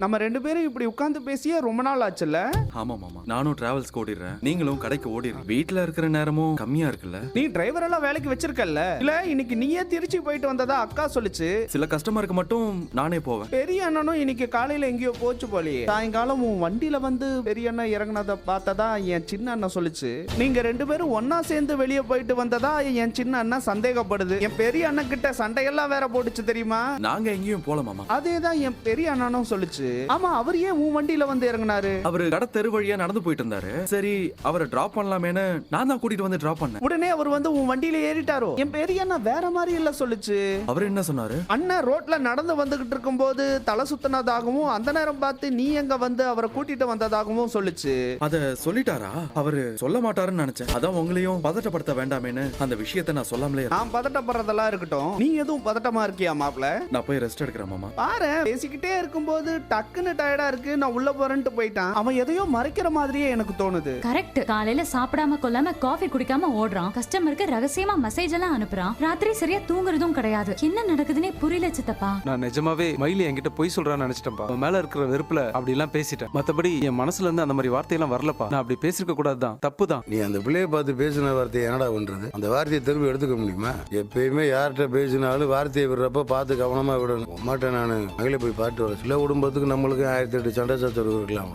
நம்ம 2 பேரும் இப்படி உட்கார்ந்து பேசியே ரொம்ப நாள் ஆச்சுல்ல? ஆமா மாமா, நானும் டிராவல்ஸ் ஓடிடுறேன், நீங்களும் கடைக்கு ஓடிடுறீங்க. வீட்ல இருக்கிற நேரமும் கம்மியா இருக்குல்ல? நீ டிரைவர் எல்லாம் வேலைக்கு வச்சிருக்கல்ல? இல்ல இன்னைக்கு நீயே திருச்சி போயிட்டு வந்ததா அக்கா சொல்லுச்சு. சில கஸ்டமருக்கு மட்டும் நானே போவேன். பெரிய அண்ணனும் இன்னைக்கு காலையில எங்கேயோ போச்சு போலியே. சாயங்காலம் உன் வண்டியில வந்து பெரிய அண்ணன் இறங்குனத பார்த்ததா என் சின்ன அண்ணன் சொல்லுச்சு. நீங்க 2 பேரும் ஒன்னா சேர்ந்து வெளியே போயிட்டு வந்ததா என் சின்ன அண்ணன் சந்தேகப்படுது. என் பெரிய அண்ணன் கிட்ட சண்டையெல்லாம் வேற போட்டுச்சு தெரியுமா? நாங்க எங்கேயும் போல மாமா. அதேதான் என் பெரிய அண்ணனும் சொல்லுச்சு. ஆமா, அவர் ஏன் உன் வண்டியில வந்து இறங்குனாரு? அவரு கடை தெரு வழியா நடந்து போயிட்டு இருந்தாரு. சரி, அவரை டிராப் பண்ணலாமேன்னு நான் தான் கூட்டிட்டு வந்து டிராப் பண்ணேன். உடனே அவர் வந்து உன் வண்டியில ஏறிட்டாரோ? என் பெரிய அண்ணா வேற மாதிரி இல்ல சொல்லுச்சு. அவர் என்ன சொன்னாரு? அண்ணன் ரோட்ல நடந்து வந்துகிட்டு இருக்கும்போது தலை சுத்தினதாகவும் அந்த நேரம் பார்த்து நீ எங்க வந்து அவரை கூட்டிட்டு வந்ததாகவும் சொல்லுச்சு. அத சொல்லிட்டாரா? அவரு சொல்ல மாட்டாருன்னு நினைச்சேன். அதான் உங்களையும் பதட்டப்படுத்த வேண்டாமேன்னு அந்த விஷயத்தை நான் சொல்லாமலே. நான் பதட்டப்படுறதெல்லாம் இருக்கட்டும், நீ எதுவும் பதட்டமா இருக்கியா மாப்ள? நான் போய் ரெஸ்ட் எடுக்கிறேன் மாமா. பாரு, பேசிக்கிட்டே இருக்கும்போது டக்குன்னு டயர்டா இருக்கு, நான் உள்ள போறேன்ட்டு போயிட்டான். அவன் எதையோ மறைக்கிற மாதிரியே எனக்கு தோணுது. கரெக்ட். காலையில சாப்பிடாம கொள்ளாம காஃபி குடிக்காம ஓடுறான். கஸ்டமருக்கு ரகசியமா மெசேஜ் எல்லாம் அனுப்புறான். ராத்திரி சரியா தூங்குறதும் கிடையாது. என்ன நடக்குதுன்னே புரியல சித்தப்பா. நான் நிஜமாவே மயிலி என்கிட்ட பொய் சொல்றான்னு நினைச்சிட்டேன்ப்பா. அவன் மேல இருக்கிற வெறுப்புல அப்படி எல்லாம் பேசிட்டேன். மத்தபடி என் மனசுல இருந்து அந்த மாதிரி வார்த்தையெல்லாம் வரலப்பா. நான் அப்படி பேசிருக்க கூடாதுதான், தப்பு தான். நீ அந்த பிள்ளைய பார்த்து பேசின வார்த்தையை என்னடா பண்றது? அந்த வார்த்தையை திரும்பி எடுத்துக்க முடியுமா? எப்பயுமே யார்கிட்ட பேசினாலும் வார்த்தையை விடுறப்ப பார்த்து கவனமா விடணும். மாட்டேன், நான் மகளை போய் பாட்டு வர சில குடும்பத்துக்கு நம்மளுக்கு 1008 சண்டை சச்சரவு இருக்கலாம்.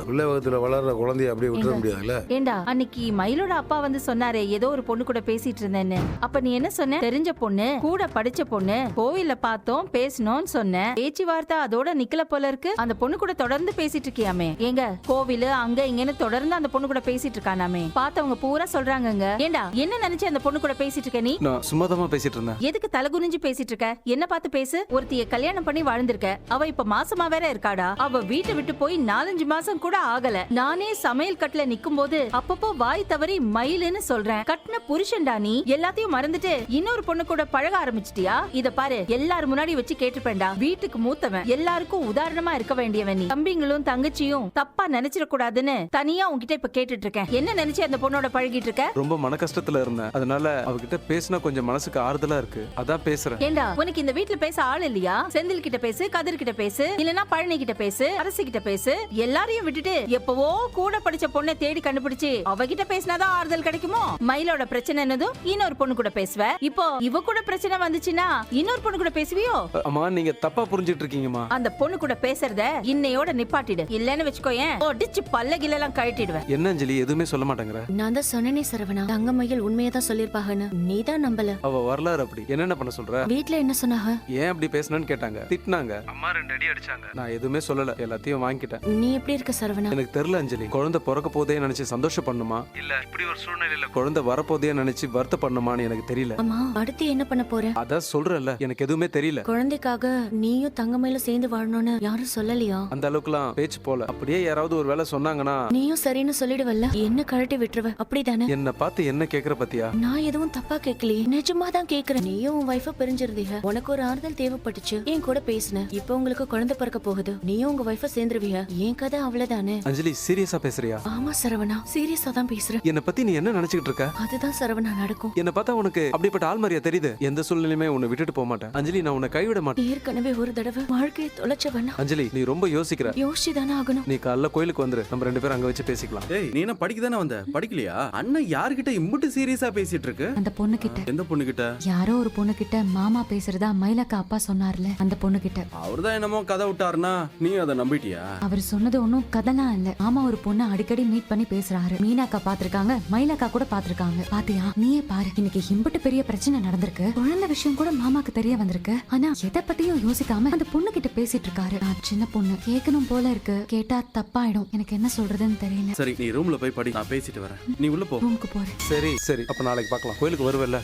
பிள்ளை வகத்துல வளர்ற குழந்தைய அப்படியே விட்டுற முடியாதுல்ல. ஏண்டா, அன்னைக்கு மயிலோட அப்பா வந்து சொன்னாரே ஏதோ ஒரு பொண்ணு கூட பேசிட்டு இருந்தேன்னு. அப்ப நீ என்ன சொன்ன? தெரிஞ்ச பொண்ணு, கூட படிச்ச பொண்ணு, கோவில்ல பார்த்தோம் பேசணும்னு சொன்ன. பேச்சுவார்த்தை அதோட நிக்கல போல இருக்கு. அந்த பொண்ணு கூட தொடர்ந்து பேசிட்டு இருக்கியாமே. எங்க கோவிலு அங்க இங்கன்னு தொடர்ந்து அந்த பொண்ணு கூட பேசிட்டு இருக்கானாமே. பார்த்தவங்க பூரா சொல்றாங்கங்க. ஏண்டா, என்ன நினைச்சு அந்த பொண்ணு கூட பேசிட்டு இருக்க நீ? நான் சும்மாதாமா பேசிட்டு இருந்தேன். எதுக்கு தலை குனிஞ்சு பேசிட்டு இருக்க? என்ன பார்த்து பேசு. ஒருத்திய கல்யாணம் பண்ணி வாழ்ந்திருக்க, அவ இப்ப மாசமா வேற இருக்காடா. அவ வீட்டை விட்டு போய் 4-5 மாசம் கூட ஆகல. நானே சமையல் கட்டுல நிக்கும் போது அப்பப்போ வாய் தவறி மயிலுன்னு சொல்றேன். கட்டின புருஷன்டா நீ. எல்லாத்தையும் மறந்துட்டு இன்னொரு பொண்ணு கூட பழக ஆரம்பிச்சிட்டியா? இத பாரு, எல்லாரும் முன்னாடி வச்சு கேட்டுப்பேன்டா. வீட்டுக்கு மூத்தவன், எல்லாருக்கும் உதாரணமா இருக்க வேண்டியவன் நீ. தம்பிங்களும் தங்கச்சியும் தப்பா நினைச்சிட கூடாதுன்னு தனியா உன்கிட்ட இப்ப கேட்டுட்டு இருக்கேன். என்ன நினைச்சு அந்த பொண்ணோட பழகிட்டு இருக்க? ரொம்ப மன கஷ்டத்துல இருந்தேன். அதனால அவகிட்ட பேசினா கொஞ்சம் மனசுக்கு ஆறுதலா இருக்கு, அதான் பேசுறேன். ஏண்டா, உனக்கு இந்த வீட்டுல பேச ஆள் இல்லையா? செந்தில் கிட்ட பேசு, கதிர் கிட்ட பேசு, இல்லனா பழனி கிட்ட பேசு, அரசி கிட்ட பேசு. எல்லாரையும் விட்டுட்டு எப்பவோ கூட படிச்ச பொண்ணை தேடி கண்டுபிடிச்சு அவகிட்ட பேசினாதான் ஆறுதல் கிடைக்குமோ? மயிலோட பிரச்சனை என்னதும் இன்னொரு பொண்ணு கூட பேசுவ. இப்போ இவ கூட பிரச்சனை வந்துச்சுன்னா இன்னொரு பொண்ணு கூட பேசுவியோ? அம்மா, நீங்க தப்பா புரிஞ்சிட்டு இருக்கீங்கம்மா. அந்த பொண்ணு கூட பேசுறத இன்னையோட நிப்பாட்டிடு. இல்லன்னு வச்சுக்கோயேன், ஒடிச்சு பல்லகில எல்லாம் கழட்டிடுவேன். என்ன அஞ்சலி, எதுவுமே சொல்ல மாட்டேங்கிற? நான் தான் சொன்னனே சரவணா, தங்கமயில் உண்மையை தான் சொல்லிருப்பாங்கன்னு. நீ தான் நம்பல. அவ வரலாறு அப்படி. என்னென்ன பண்ண சொல்ற? வீட்ல என்ன சொன்னாங்க? ஏன் அப்படி பேசணும்னு கேட்டாங்க, திட்டினாங்க. அம்மா 2 அடி அடிச்சாங்க. நான் எதுவுமே சொல்லல, எல்லாத்தையும் வாங்கிட்டேன். நீ எப்படி இருக்க சரவணா? எனக்கு தெரியல அஞ்சலி. குழந்தை பிறக்க போதே நினைச்சு சந்தோஷம் பண்ணுமா, இல்ல இப்படி ஒரு சூழ்நிலையில குழந்தை வரப்போதே நினைச்சு வருத்த பண்ணுமான்னு எனக்கு தெரியல. அம்மா, அடுத்து என்ன பண்ண போற? அதான் சொல்றல, எனக்கு எதுவுமே தெரியல. குழந்தைக்காக நீயும் தங்கமயிலும் சேர்ந்து வாழணும்னு யாரும் சொல்லலையா? அந்த அளவுக்குலாம் பேச்சு போல. அப்படியே யாராவது ஒரு வேலை சொன்னாங்கன்னா நீயும் சரின்னு சொல்லிடுவல்ல, என்ன கழட்டி விட்டுருவ, அப்படிதானே? என்ன பார்த்து என்ன கேக்குற பத்தியா? நான் எதுவும் தப்பா கேட்கலையே, நிஜமா தான் கேக்குறேன். நீயும் உன் வைஃப பிரிஞ்சிருந்தீங்க, உனக்கு ஒரு ஆறுதல் தேவைப்பட்டுச்சு, என் கூட பேசுன. இப்போ உங்களுக்கு குழந்தை பிறக்க போகுது, நீயும் உங்க வைஃப சேர்ந்துருவீங்க. என் கதை அவ்வளவுதானே. அஞ்சலி, சீரியஸா பேசுறியா? ஆமா சரவணா, சீரியஸா தான் பேசுறேன். என்ன பத்தி நீ என்ன நினைச்சுக்கிட்டு இருக்க? அதுதான் சரவணா நடக்கும். என்ன பார்த்தா உனக்கு அப்படிப்பட்ட ஆள்மாரியா தெரியுது? எந்த சூழ்நிலையுமே உன்னை விட்டுட்டு போக மாட்டேன் அஞ்சலி. நான் உன்னை கைவிட மாட்டேன். ஏற்கனவே ஒரு தடவை வாழ்க்கையை தொலைச்சவனா. அஞ்சலி, நீ ரொம்ப யோசிக்கிற. யோசிச்சுதானே ஆகணும். நீ காலைல கோயிலுக்கு வந்துரு, நம்ம 2 பேரும் அங்க வச்சு பேசிக்கலாம். ஏய், நீ என்ன படிக்க தானே வந்த? படிக்கலையா? அண்ணன் யார்கிட்ட இம்புட்டு சீரியஸா பேசிட்டு இருக்கு? அந்த பொண்ணு கிட்ட. எந்த பொண்ணு கிட்ட? யாரோ ஒரு பொண்ணு கிட்ட மாமா பேசுறதா மயிலக்கா அப்பா சொன்னார்ல, அந்த பொண்ணு கிட்ட. அவர்தான் என்னமோ கதை விட்டாருன்னா நீ அதை நம்பிட்டியா? அவர் சொன்னது ஒன்னும் கதெல்லாம் இல்ல. மாமா ஒரு பொண்ணு அடிக்கடி மீட் பண்ணி பேசுறாரு. மீனாக்கா பாத்திருக்காங்க, மயிலக்கா கூட பாத்திருக்காங்க. பாத்தியா? நீயே பாரு, இன்னைக்கு இம்புட்டு பெரிய பிரச்சனை நடந்திருக்கு. குழந்தை விஷயம் கூட மாமாக்கு தெரிய வந்திருக்கு. ஆனா எதை பத்தியும் யோசிக்காம அந்த பொண்ணு கிட்ட பேசிட்டு இருக்காரு. நான் சின்ன பொண்ணு, கேட்கணும் போல இருக்கு. கேட்டா தப்பாயிடும். எனக்கு என்ன சொல்றதுன்னு தெரியல. சரி, நீ ரூம்ல போய் படி, நான் பேசிட்டு வரேன். நீ உள்ள போ. ரூமுக்கு போறேன். சரி சரி, அப்ப நாளைக்கு பார்க்கலாம். கோயிலுக்கு வருவல்ல?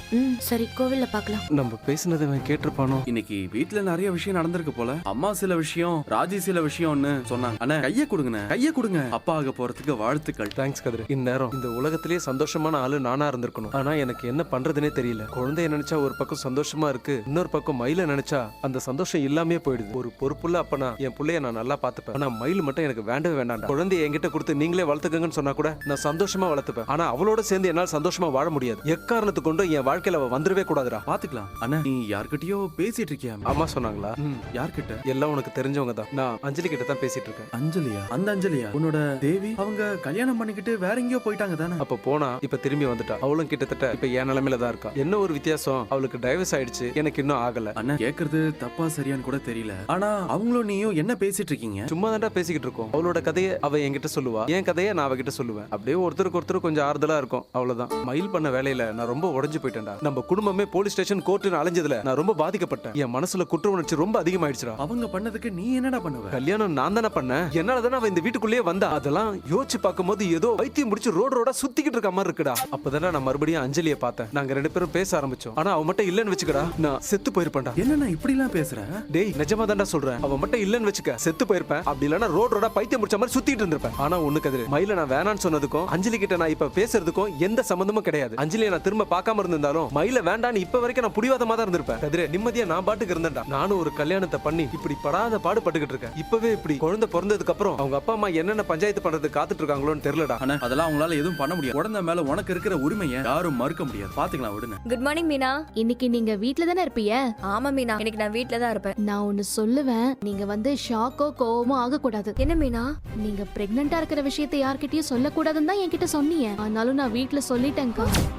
சரி, கோவில்ல பார்க்கலாம். நம்ம பேசினதை அவன் கேட்டிருப்பானோ? இன்னைக்கு வீட்ல நிறைய விஷயம் நடந்திருக்கு போல. அம்மா சில விஷயம், ராஜி சில விஷயம்னு சொன்னாங்க. அண்ணா கைய கொடுங்க, கைய கொடுங்க. அப்பா ஆக போறதுக்கு வாழ்த்துக்கள். தேங்க்ஸ் கதிர். இந்நேரம் இந்த உலகத்திலேயே சந்தோஷமான ஆளு நானா இருந்திருக்கணும். ஆனா எனக்கு என்ன பண்றதுனே தெரியல. குழந்தைய நினைச்சா ஒரு பக்கம் சந்தோஷமா இருக்கு, இன்னொரு பக்கம் மயில நினைச்சா அந்த சந்தோஷம் இல்லாமே போயிடுது. ஒரு பொறுப்புள்ள அப்பனா என் பிள்ளைய நான் நல்லா பாத்துப்பேன். ஆனா மயில் மட்டும் எனக்கு வேண்டவே வேண்டாம். குழந்தைய என்கிட்ட கொடுத்து நீங்களே வளர்த்துக்கங்கன்னு சொன்னா கூட நான் சந்தோஷமா வளர்த்துப்பேன். ஆனா அவளோட சேர்ந்து என்னால் சந்தோஷமா வாழ முடியாது. எக்காரணத்து கொண்டு என் வாழ்க்கையில அவ வந்துடவே கூடாதுடா. பாத்துக்கலாம். அண்ணா, நீ யார்கிட்டயோ பேசிட்டு இருக்கியா? அம்மா சொன்னாங்களா? யார்கிட்ட? எல்லாம் உனக்கு தெரிஞ்சவங்க உண்மைதான். நான் அஞ்சலி கிட்ட தான் பேசிட்டு இருக்கேன். அஞ்சலியா? அந்த அஞ்சலியா? உன்னோட தேவி அவங்க கல்யாணம் பண்ணிக்கிட்டு வேற எங்கேயோ போயிட்டாங்க தானே? அப்ப போனா இப்ப திரும்பி வந்துட்டா. அவளும் கிட்டத்தட்ட இப்ப என் நிலைமையில தான் இருக்கா. என்ன ஒரு வித்தியாசம், அவளுக்கு டைவர்ஸ் ஆயிடுச்சு, எனக்கு இன்னும் ஆகல. அண்ணன் கேக்குறது தப்பா சரியான்னு கூட தெரியல. ஆனா அவங்களும் நீயும் என்ன பேசிட்டு இருக்கீங்க? சும்மா தான்டா பேசிக்கிட்டு இருக்கோம். அவளோட கதையை அவ என்கிட்ட சொல்லுவா, என் கதையை நான் அவகிட்ட சொல்லுவேன். அப்படியே ஒருத்தருக்கு ஒருத்தர் கொஞ்சம் ஆறுதலா இருக்கும், அவ்வளவுதான். மயில் பண்ண வேலையில நான் ரொம்ப உடைஞ்சு போயிட்டேன்டா. நம்ம குடும்பமே போலீஸ் ஸ்டேஷன் கோர்ட்டுன்னு அலைஞ்சதுல நான் ரொம்ப பாதிக்கப்பட்டேன். என் மனசுல குற்ற உணர்ச்சி ரொம்ப அதிகமாயிடுச்சுடா. அவங்க பண்ணதுக்கு நீ என்னடா பண்ணுவ? கல்யாணம் நான் தானே பண்ணேன், என்னால தானே அவ இந்த வீட்டுக்குள்ளேயே வந்தா. அதெல்லாம் யோசிச்சு பார்க்கும்போது ஏதோ வைத்தியம் முடிச்சு ரோடோட சுத்திக்கிட்டு இருக்க மாதிரி இருக்குடா. அப்பதானே நான் மறுபடியும் அஞ்சலியை பார்த்தேன். நாங்க 2 பேரும் பேச ஆரம்பிச்சோம். ஆனா அவ மட்டும் இல்லன்னு வச்சுக்கடா, நான் செத்து போயிருப்பேன்டா. என்னண்ணா இப்படி எல்லாம் பேசுற? டேய் நிஜமா தான்டா சொல்றேன், அவ மட்டும் இல்லன்னு வச்சுக்க செத்து போயிருப்பேன். அப்படி இல்லனா ரோடோட பைத்தியம் முடிச்ச மாதிரி சுத்திட்டு இருந்திருப்பேன். ஆனா ஒண்ணு கதிரு, மயில நான் வேணான்னு சொன்னதுக்கும் அஞ்சலி கிட்ட நான் இப்ப பேசுறதுக்கும் எந்த சம்பந்தமும் கிடையாது. அஞ்சலியை நான் திரும்ப பார்க்காம இருந்திருந்தாலும் மயில வேண்டான்னு இப்ப வரைக்கும் நான் புடிவாதமா தான் இருந்திருப்பேன். கதிரு நிம்மதியா நான் பாட்டுக்கு இருந்தேன்டா. நானும் ஒரு கல்யாணத்தை பண்ணி இப்படி படாத பாடுபட்டுக்கிட்டு இருக்கேன். இப்பவே இப்படி குழந்தை பிறந்ததுக்கு அப்புறம் அவங்க அப்பா அம்மா என்னென்ன பஞ்சாயத்து பண்றது காத்துட்டு இருக்காங்களோன்னு தெரியலடா. அண்ணா அதெல்லாம் அவங்களால எதுவும் பண்ண முடியாது. குழந்தை மேல உனக்கு இருக்கிற உரிமையை யாரும் மறுக்க முடியாது. பாத்துக்கலாம் விடுங்க. Good morning Meena. இன்னைக்கு நீங்க வீட்ல தானே இருப்பீங்க? ஆமா மீனா, இன்னைக்கு நான் வீட்ல தான் இருப்பேன். நான் ஒன்னு சொல்லுவேன், நீங்க வந்து ஷாக்கோ கோவமோ ஆக கூடாது. என்ன மீனா? நீங்க பிரெக்னண்டா இருக்கிற விஷயத்தை யார்கிட்டயும் சொல்லக்கூடாதுன்னு தான் என்கிட்ட சொன்னீங்க. ஆனாலும் நான் வீட்ல சொல்லிட்டேன்க்கா.